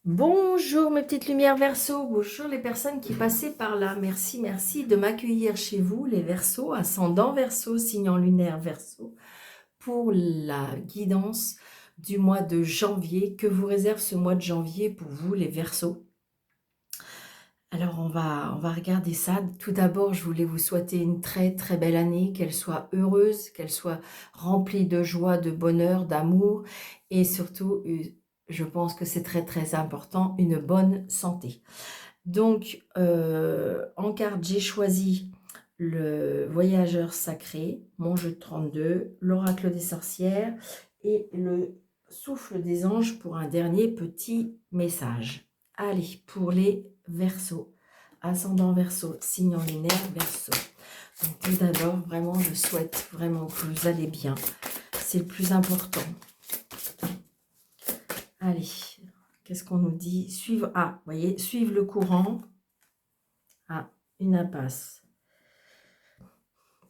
Bonjour mes petites lumières Verseau, bonjour les personnes qui passaient par là. Merci, merci de m'accueillir chez vous, les Verseaux, ascendant Verseau, signant lunaire Verseau, pour la guidance du mois de janvier. Que vous réserve ce mois de janvier pour vous, les Verseaux? Alors on va regarder ça. Tout d'abord, je voulais vous souhaiter une très très belle année, qu'elle soit heureuse, qu'elle soit remplie de joie, de bonheur, d'amour et surtout, je pense que c'est très très important, une bonne santé. Donc, en carte, j'ai choisi le voyageur sacré, mon jeu de 32, l'oracle des sorcières et le souffle des anges pour un dernier petit message. Allez, pour les Verseaux, ascendant Verseau, signe en lunaire Verseau. Donc tout d'abord, vraiment, je souhaite vraiment que vous allez bien. C'est le plus important. Allez, qu'est-ce qu'on nous dit? Suivre, vous voyez, suivre le courant. Ah, une impasse.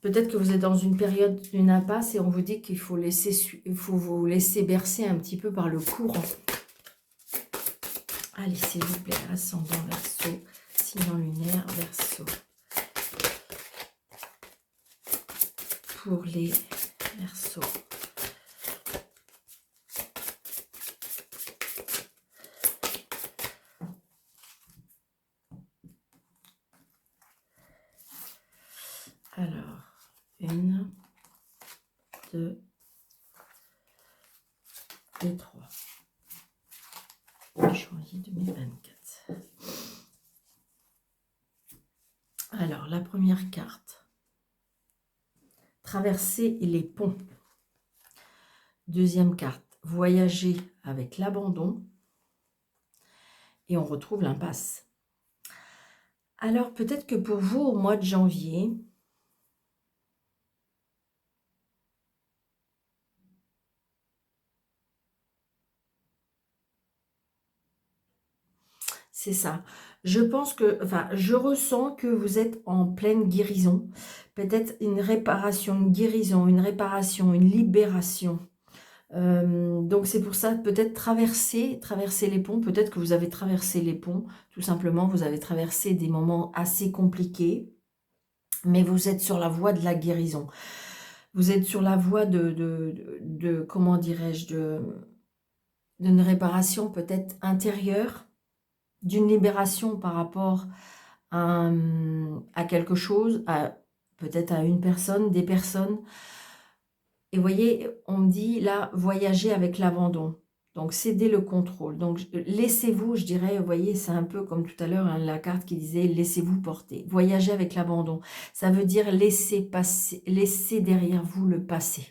Peut-être que vous êtes dans une période d'une impasse et on vous dit qu'il faut vous laisser bercer un petit peu par le courant. Allez, s'il vous plaît, ascendant Verseau, signe lunaire Verseau. Pour les Verseaux. Alors, 1, 2 et 3. Janvier 2024. Alors, la première carte. Traverser les ponts. Deuxième carte. Voyager avec l'abandon. Et on retrouve l'impasse. Alors, peut-être que pour vous, au mois de janvier, c'est ça. Je pense que, enfin, je ressens que vous êtes en pleine guérison. Peut-être une réparation, une guérison, une réparation, une libération. Donc c'est pour ça, peut-être traverser les ponts. Peut-être que vous avez traversé les ponts. Tout simplement, vous avez traversé des moments assez compliqués. Mais vous êtes sur la voie de la guérison. Vous êtes sur la voie de comment dirais-je, d'une réparation peut-être intérieure, d'une libération par rapport à quelque chose, peut-être à une personne, des personnes. Et vous voyez, on me dit là, voyager avec l'abandon. Donc, céder le contrôle. Donc, laissez-vous, je dirais, vous voyez, c'est un peu comme tout à l'heure, hein, la carte qui disait « laissez-vous porter ». Voyager avec l'abandon. Ça veut dire laisser passer, laisser derrière vous le passé.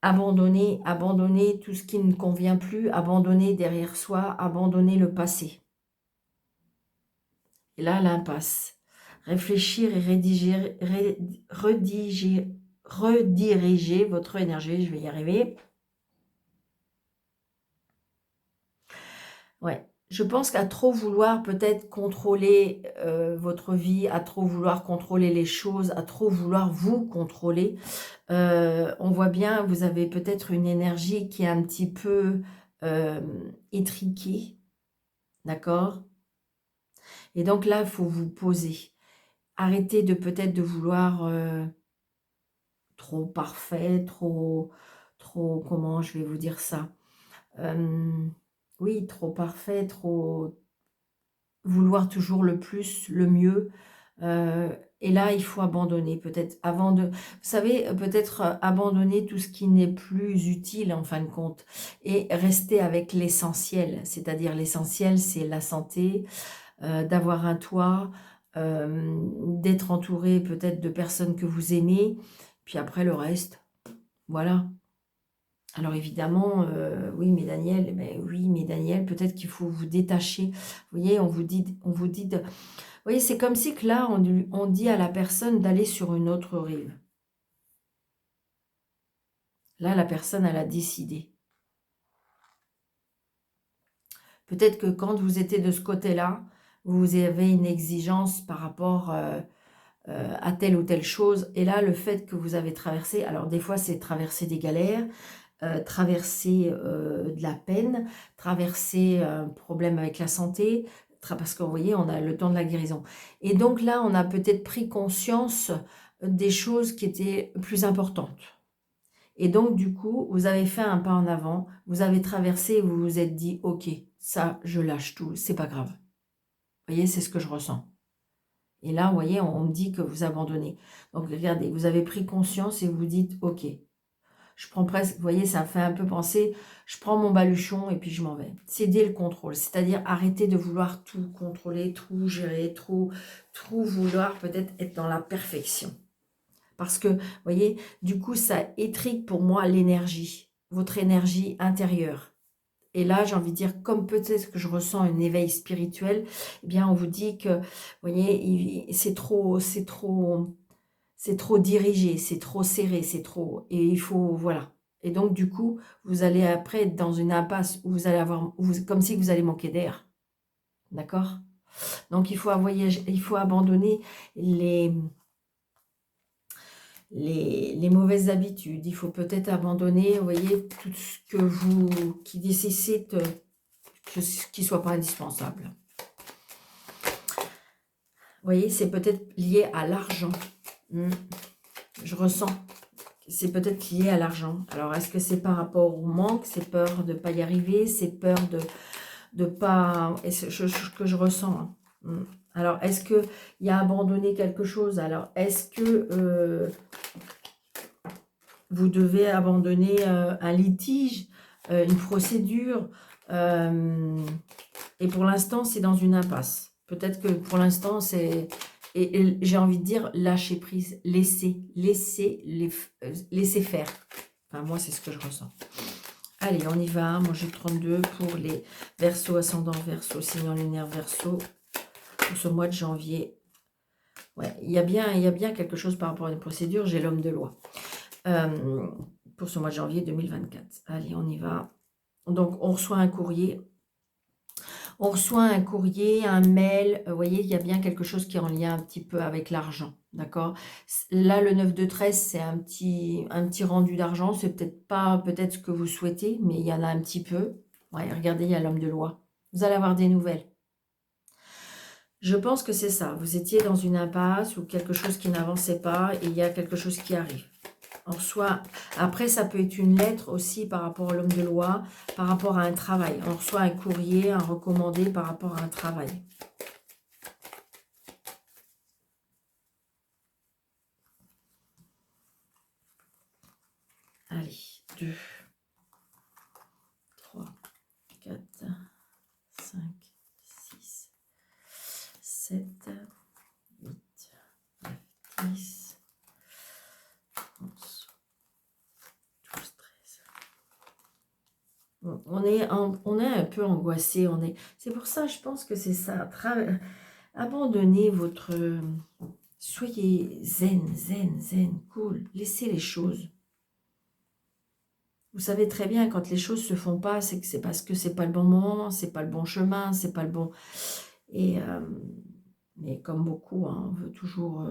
Abandonner, abandonner tout ce qui ne convient plus, abandonner derrière soi, abandonner le passé. Et là, l'impasse. Réfléchir et rediriger votre énergie, je vais y arriver. Ouais, je pense qu'à trop vouloir peut-être contrôler votre vie, à trop vouloir contrôler les choses, à trop vouloir vous contrôler, on voit bien, vous avez peut-être une énergie qui est un petit peu étriquée, d'accord? Et donc là, il faut vous poser. Arrêtez de peut-être de vouloir trop parfait, trop, comment je vais vous dire ça? Oui, trop parfait, trop vouloir toujours le plus, le mieux. Et là, il faut abandonner peut-être avant de... Vous savez, peut-être abandonner tout ce qui n'est plus utile en fin de compte et rester avec l'essentiel. C'est-à-dire l'essentiel, c'est la santé, d'avoir un toit, d'être entouré peut-être de personnes que vous aimez, puis après le reste, voilà. Alors évidemment, oui, mais Daniel, oui, mais Daniel, peut-être qu'il faut vous détacher. Vous voyez, on vous dit de... Vous voyez, c'est comme si que là, on dit à la personne d'aller sur une autre rive. Là, la personne, elle a décidé. Peut-être que quand vous étiez de ce côté-là, vous avez une exigence par rapport à telle ou telle chose. Et là, le fait que vous avez traversé, alors des fois, c'est traverser des galères, traverser de la peine, traverser un problème avec la santé, parce que vous voyez, on a le temps de la guérison. Et donc là, on a peut-être pris conscience des choses qui étaient plus importantes. Et donc, du coup, vous avez fait un pas en avant, vous avez traversé et vous vous êtes dit, ok, ça, je lâche tout, c'est pas grave. Vous voyez, c'est ce que je ressens. Et là, vous voyez, on me dit que vous abandonnez. Donc, regardez, vous avez pris conscience et vous dites, ok, je prends presque, vous voyez, ça me fait un peu penser, je prends mon baluchon et puis je m'en vais. Céder le contrôle, c'est-à-dire arrêter de vouloir tout contrôler, tout gérer, trop vouloir peut-être être dans la perfection. Parce que, vous voyez, du coup, ça étrique pour moi l'énergie, votre énergie intérieure. Et là, j'ai envie de dire, comme peut-être que je ressens un éveil spirituel, eh bien, on vous dit que, vous voyez, c'est trop dirigé, c'est trop serré, c'est trop... Et il faut, voilà. Et donc, du coup, vous allez après être dans une impasse où vous allez avoir, comme si vous allez manquer d'air. D'accord? Donc, il faut abandonner les mauvaises habitudes. Il faut peut-être abandonner, vous voyez, tout ce que qui nécessite qu'il ne soit pas indispensable. Vous voyez, c'est peut-être lié à l'argent. Je ressens. C'est peut-être lié à l'argent. Alors, est-ce que c'est par rapport au manque? C'est peur de ne pas y arriver? C'est peur de pas... que je ressens. Alors, est-ce qu'il y a abandonné quelque chose? Alors, est-ce que vous devez abandonner un litige, une procédure et pour l'instant, c'est dans une impasse. Peut-être que pour l'instant, c'est... Et j'ai envie de dire, lâcher prise, laisser faire. Enfin, moi, c'est ce que je ressens. Allez, on y va. Moi, j'ai 32 pour les Verseaux, ascendant Verseau, signe lunaire Verseau. Pour ce mois de janvier. Ouais, il y a bien quelque chose par rapport à une procédure. J'ai l'homme de loi. Pour ce mois de janvier 2024. Allez, on y va. Donc, on reçoit un courrier. On reçoit un courrier, un mail, vous voyez, il y a bien quelque chose qui est en lien un petit peu avec l'argent, d'accord? Là, le 9 de 13, c'est un petit rendu d'argent, c'est peut-être pas ce que vous souhaitez, mais il y en a un petit peu. Ouais, regardez, il y a l'homme de loi. Vous allez avoir des nouvelles. Je pense que c'est ça, vous étiez dans une impasse ou quelque chose qui n'avançait pas et il y a quelque chose qui arrive. On reçoit, après, ça peut être une lettre aussi par rapport à l'homme de loi, par rapport à un travail. On reçoit un courrier, un recommandé par rapport à un travail. Allez, 2, 3, 4, 5, 6, 7, 8, 9, 10, 11, 12, 13. On est un peu angoissé. C'est pour ça, je pense que c'est ça. Abandonnez votre... Soyez zen, cool. Laissez les choses. Vous savez très bien, quand les choses se font pas, c'est que c'est parce que c'est pas le bon moment, c'est pas le bon chemin, c'est pas le bon... Et mais comme beaucoup, hein, on veut toujours...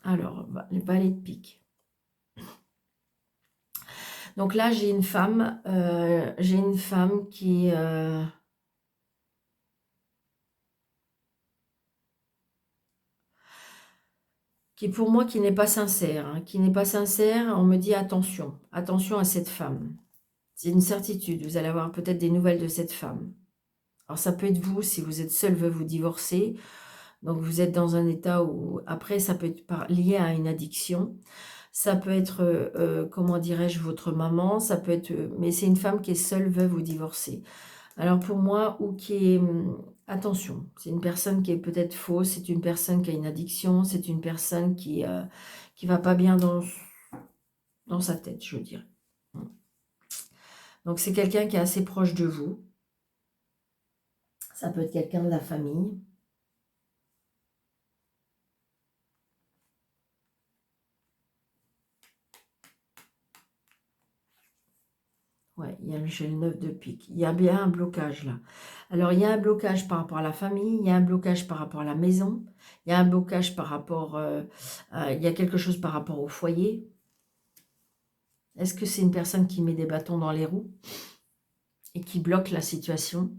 Alors, le valet de pique. Donc là, j'ai une femme qui... qui pour moi, qui n'est pas sincère. Hein, qui n'est pas sincère, on me dit attention à cette femme. C'est une certitude, vous allez avoir peut-être des nouvelles de cette femme. Alors ça peut être vous, si vous êtes seul, veut vous divorcer. Donc vous êtes dans un état où, après, ça peut être lié à une addiction. Ça peut être, comment dirais-je, votre maman. Ça peut être, mais c'est une femme qui est seule, veut vous divorcer. Alors pour moi, ou qui est... attention, c'est une personne qui est peut-être fausse, c'est une personne qui a une addiction, c'est une personne qui va pas bien dans sa tête, je dirais. Donc c'est quelqu'un qui est assez proche de vous. Ça peut être quelqu'un de la famille. Ouais, j'ai le 9 de pique. Il y a bien un blocage là. Alors, il y a un blocage par rapport à la famille, il y a un blocage par rapport à la maison, il y a un blocage par rapport... il y a quelque chose par rapport au foyer. Est-ce que c'est une personne qui met des bâtons dans les roues et qui bloque la situation?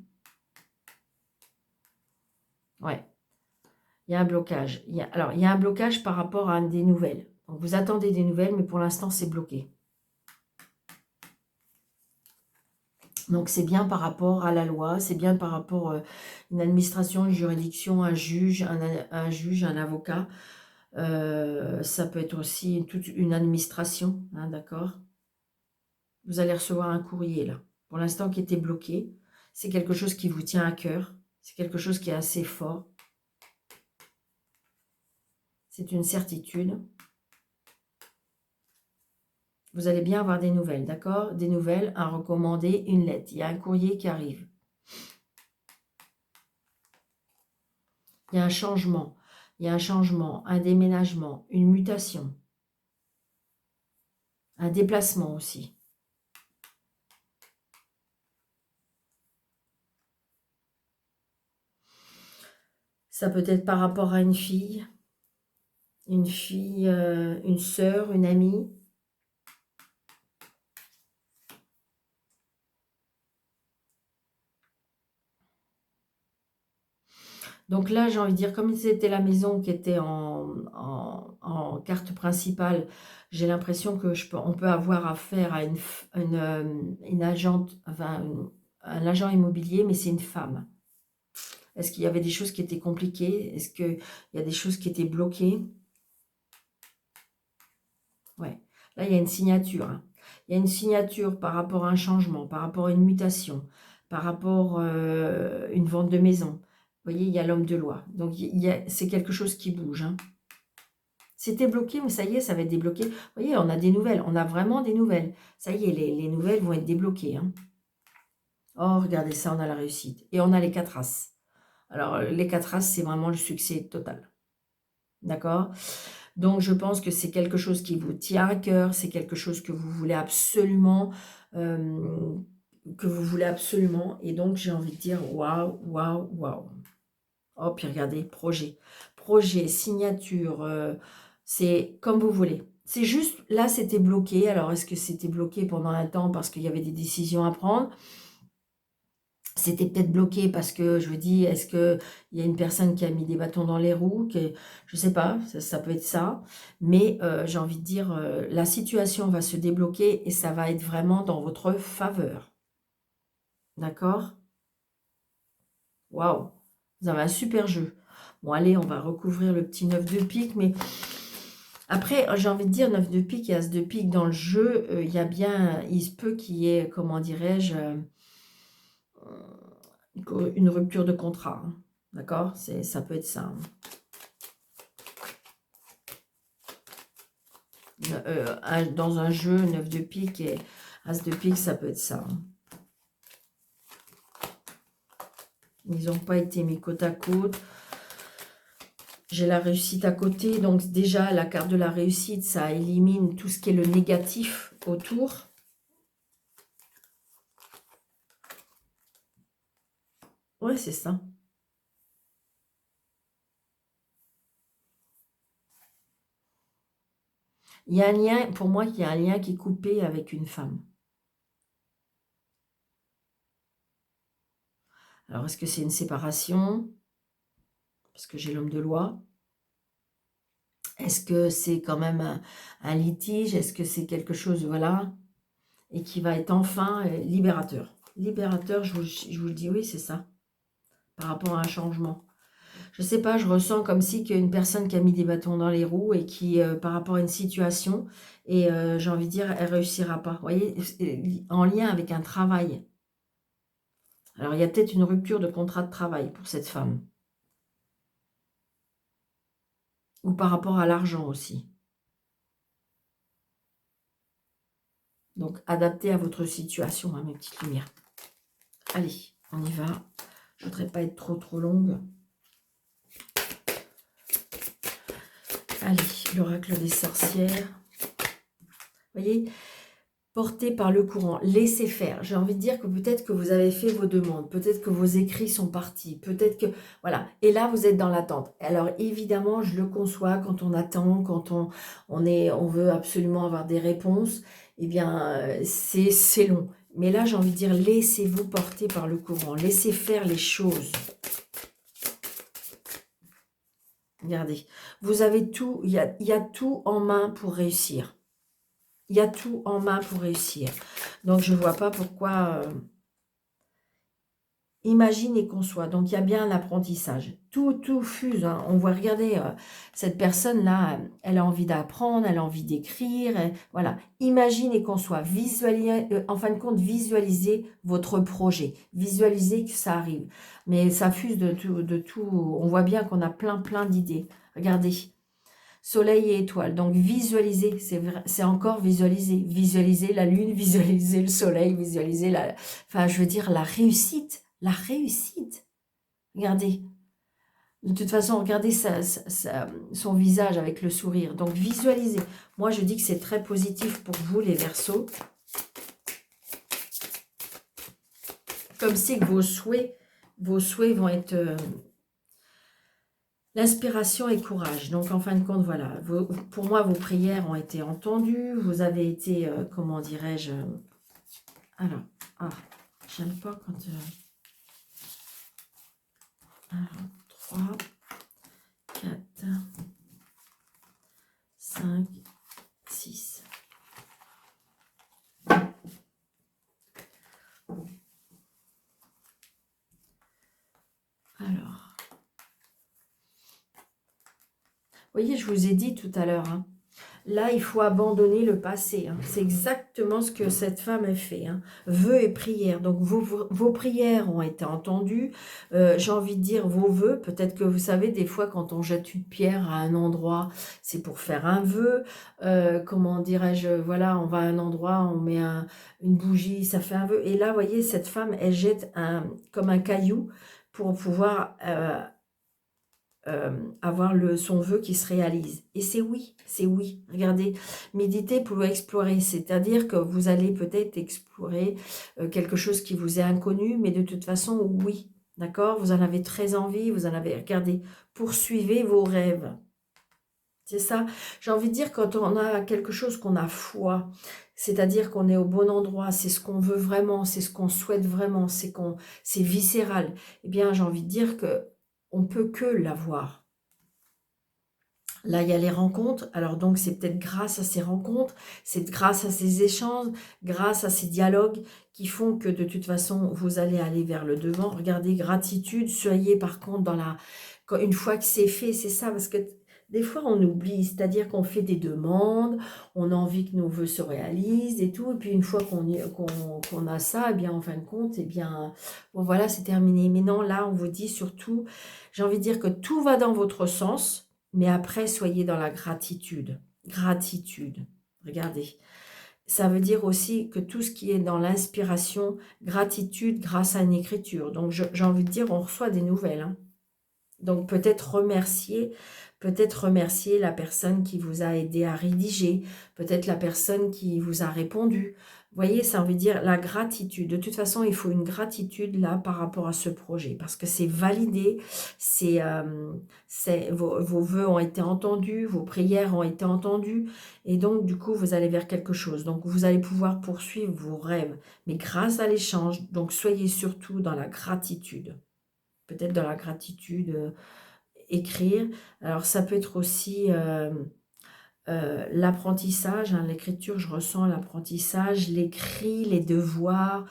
Ouais, il y a un blocage. Alors, il y a un blocage par rapport à des nouvelles. Donc, vous attendez des nouvelles, mais pour l'instant, c'est bloqué. Donc, c'est bien par rapport à la loi, c'est bien par rapport à une administration, une juridiction, un juge, un avocat. Ça peut être aussi toute une administration, hein, d'accord? Vous allez recevoir un courrier, là. Pour l'instant, qui était bloqué. C'est quelque chose qui vous tient à cœur. C'est quelque chose qui est assez fort. C'est une certitude. Vous allez bien avoir des nouvelles, d'accord? Des nouvelles, un recommandé, une lettre. Il y a un courrier qui arrive. Il y a un changement. Il y a un changement, un déménagement, une mutation. Un déplacement aussi. Ça peut être par rapport à une fille, une sœur, une amie. Donc là, j'ai envie de dire, comme c'était la maison qui était en carte principale, j'ai l'impression que on peut avoir affaire à une agente, enfin, un agent immobilier, mais c'est une femme. Est-ce qu'il y avait des choses qui étaient compliquées? Est-ce qu'il y a des choses qui étaient bloquées? Ouais. Là, il y a une signature, hein. Il y a une signature par rapport à un changement, par rapport à une mutation, par rapport à une vente de maison. Vous voyez, il y a l'homme de loi. Donc, c'est quelque chose qui bouge, hein. C'était bloqué, mais ça y est, ça va être débloqué. Vous voyez, on a des nouvelles. On a vraiment des nouvelles. Ça y est, les nouvelles vont être débloquées, hein. Oh, regardez ça, on a la réussite. Et on a les 4 As. Alors, les 4 As, c'est vraiment le succès total. D'accord? Donc, je pense que c'est quelque chose qui vous tient à cœur, c'est quelque chose que vous voulez absolument, Et donc, j'ai envie de dire, waouh, waouh, waouh. Oh, puis regardez, projet, signature, c'est comme vous voulez. C'est juste, là, c'était bloqué. Alors, est-ce que c'était bloqué pendant un temps parce qu'il y avait des décisions à prendre? C'était peut-être bloqué parce que, je me dis, est-ce qu'il y a une personne qui a mis des bâtons dans les roues? Je ne sais pas, ça peut être ça. Mais j'ai envie de dire, la situation va se débloquer et ça va être vraiment dans votre faveur. D'accord? Waouh! Vous avez un super jeu. Bon, allez, on va recouvrir le petit 9 de pique. Mais après, j'ai envie de dire, 9 de pique et As de pique dans le jeu, il y a bien, il se peut qu'il y ait, comment dirais-je, une rupture de contrat, hein. D'accord? Ça peut être ça, hein. Dans un jeu, 9 de pique et As de pique, ça peut être ça, hein. Ils n'ont pas été mis côte à côte. J'ai la réussite à côté. Donc déjà, la carte de la réussite, ça élimine tout ce qui est le négatif autour. Ouais, c'est ça. Il y a un lien, pour moi, il y a un lien qui est coupé avec une femme. Alors, est-ce que c'est une séparation? Parce que j'ai l'homme de loi. Est-ce que c'est quand même un litige? Est-ce que c'est quelque chose, voilà, et qui va être enfin libérateur? Libérateur, je vous le dis, oui, c'est ça. Par rapport à un changement. Je sais pas, je ressens comme si qu'il y a une personne qui a mis des bâtons dans les roues et qui, par rapport à une situation, et j'ai envie de dire, elle réussira pas. Vous voyez, en lien avec un travail. Alors, il y a peut-être une rupture de contrat de travail pour cette femme. Ou par rapport à l'argent aussi. Donc, adapté à votre situation, hein, mes petites lumières. Allez, on y va. Je ne voudrais pas être trop longue. Allez, l'oracle des sorcières. Vous voyez, porté par le courant, laissez faire. J'ai envie de dire que peut-être que vous avez fait vos demandes, peut-être que vos écrits sont partis, peut-être que... Voilà, et là, vous êtes dans l'attente. Alors, évidemment, je le conçois, quand on attend, quand on veut absolument avoir des réponses, eh bien, c'est long. Mais là, j'ai envie de dire, laissez-vous porter par le courant, laissez faire les choses. Regardez, vous avez tout, il y a tout en main pour réussir. Il y a tout en main pour réussir. Donc, je ne vois pas pourquoi... imagine et conçoit. Donc, il y a bien un apprentissage. Tout fuse. Hein. On voit, regardez, cette personne-là, elle a envie d'apprendre, elle a envie d'écrire. Voilà. Imagine et conçoit. Visualisez, en fin de compte, visualisez votre projet. Visualisez que ça arrive. Mais ça fuse de tout. On voit bien qu'on a plein d'idées. Regardez. Soleil et étoiles. Donc, visualiser, c'est encore visualiser. Visualiser la lune, visualiser le soleil, visualiser la... Enfin, je veux dire, la réussite. La réussite. Regardez. De toute façon, regardez son visage avec le sourire. Donc, visualisez. Moi, je dis que c'est très positif pour vous, les Verseaux. Comme c'est que vos souhaits vont être... l'inspiration et courage. Donc, en fin de compte, voilà. Pour moi, vos prières ont été entendues. Vous avez été, comment dirais-je... alors, j'aime pas quand... alors, 3, 4, 5, 6. Alors... vous voyez, je vous ai dit tout à l'heure, hein, là, il faut abandonner le passé. Hein. C'est exactement ce que cette femme a fait. Hein. Vœux et prières. Donc, vos prières ont été entendues. J'ai envie de dire vos vœux. Peut-être que vous savez, des fois, quand on jette une pierre à un endroit, c'est pour faire un vœu. Comment dirais-je, voilà, on va à un endroit, on met une bougie, ça fait un vœu. Et là, vous voyez, cette femme, elle jette comme un caillou pour pouvoir... avoir son vœu qui se réalise. Et c'est oui, c'est oui. Regardez, méditer pour explorer, c'est-à-dire que vous allez peut-être explorer quelque chose qui vous est inconnu, mais de toute façon, oui, d'accord. Vous en avez très envie, vous en avez... regardez, poursuivez vos rêves. C'est ça. J'ai envie de dire, quand on a quelque chose qu'on a foi, c'est-à-dire qu'on est au bon endroit, c'est ce qu'on veut vraiment, c'est ce qu'on souhaite vraiment, c'est viscéral, eh bien, j'ai envie de dire que on peut que l'avoir. Là, il y a les rencontres. Alors donc, c'est peut-être grâce à ces rencontres, c'est grâce à ces échanges, grâce à ces dialogues qui font que de toute façon, vous allez aller vers le devant. Regardez, gratitude, soyez par contre dans la... une fois que c'est fait, c'est ça, parce que des fois, on oublie, c'est-à-dire qu'on fait des demandes, on a envie que nos vœux se réalisent et tout, et puis une fois qu'on a ça, eh bien, en fin de compte, eh bien, bon, voilà, c'est terminé. Mais non, là, on vous dit surtout, j'ai envie de dire que tout va dans votre sens, mais après, soyez dans la gratitude. Gratitude. Regardez. Ça veut dire aussi que tout ce qui est dans l'inspiration, gratitude grâce à une écriture. Donc, j'ai envie de dire, on reçoit des nouvelles. Hein. Donc, peut-être remercier la personne qui vous a aidé à rédiger, peut-être la personne qui vous a répondu. Vous voyez, ça veut dire la gratitude. De toute façon, il faut une gratitude là par rapport à ce projet parce que c'est validé, vos vœux ont été entendus, vos prières ont été entendues et donc du coup, vous allez vers quelque chose. Donc, vous allez pouvoir poursuivre vos rêves, mais grâce à l'échange. Donc, soyez surtout dans la gratitude. Peut-être dans la gratitude, écrire. Alors, ça peut être aussi... l'apprentissage, hein, l'écriture, je ressens l'apprentissage, l'écrit, les devoirs,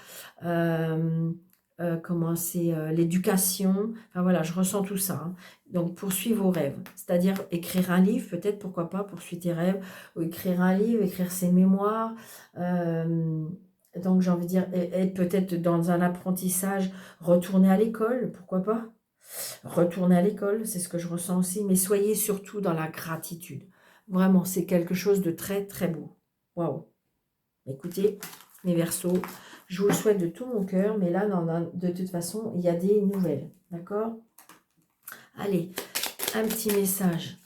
comment c'est, l'éducation, enfin voilà, je ressens tout ça. Hein. Donc, poursuivre vos rêves, c'est-à-dire écrire un livre, peut-être, pourquoi pas, poursuivre tes rêves, ou écrire un livre, écrire ses mémoires, donc j'ai envie de dire, être peut-être dans un apprentissage, retourner à l'école, pourquoi pas, retourner à l'école, c'est ce que je ressens aussi, mais soyez surtout dans la gratitude. Vraiment, c'est quelque chose de très, très beau. Waouh. Écoutez, mes Verseaux, je vous le souhaite de tout mon cœur, mais là, de toute façon, il y a des nouvelles. D'accord? Allez, un petit message.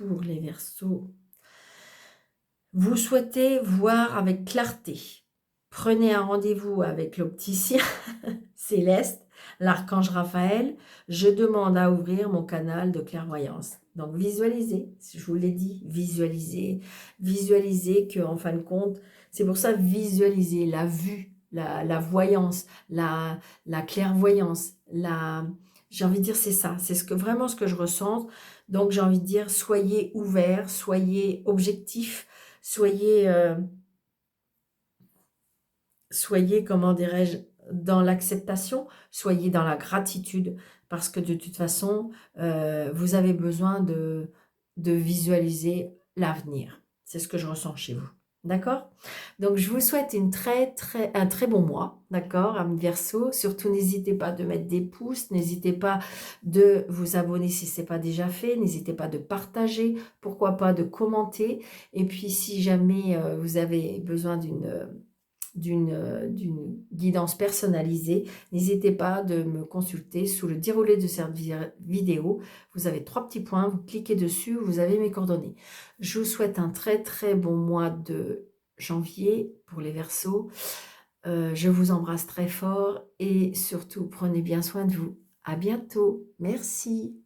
pour les Verseaux. Vous souhaitez voir avec clarté. Prenez un rendez-vous avec l'opticien céleste, l'archange Raphaël. Je demande à ouvrir mon canal de clairvoyance. Donc visualisez, je vous l'ai dit, visualisez. Visualisez qu'en fin de compte, c'est pour ça visualiser la vue, la voyance, la clairvoyance, j'ai envie de dire c'est ça, c'est vraiment ce que je ressens. Donc j'ai envie de dire soyez ouverts, soyez objectifs, soyez, comment dirais-je, dans l'acceptation, soyez dans la gratitude, parce que de toute façon, vous avez besoin de visualiser l'avenir. C'est ce que je ressens chez vous. D'accord? Donc, je vous souhaite un très bon mois, d'accord, Amis Verseau. Surtout, n'hésitez pas de mettre des pouces, n'hésitez pas de vous abonner si ce n'est pas déjà fait, n'hésitez pas de partager, pourquoi pas de commenter. Et puis, si jamais vous avez besoin d'une guidance personnalisée, n'hésitez pas de me consulter sous le déroulé de cette vidéo. Vous avez 3 petits points, vous cliquez dessus, vous avez mes coordonnées. Je vous souhaite un très très bon mois de janvier pour les Verseaux. Je vous embrasse très fort et surtout prenez bien soin de vous. À bientôt. Merci.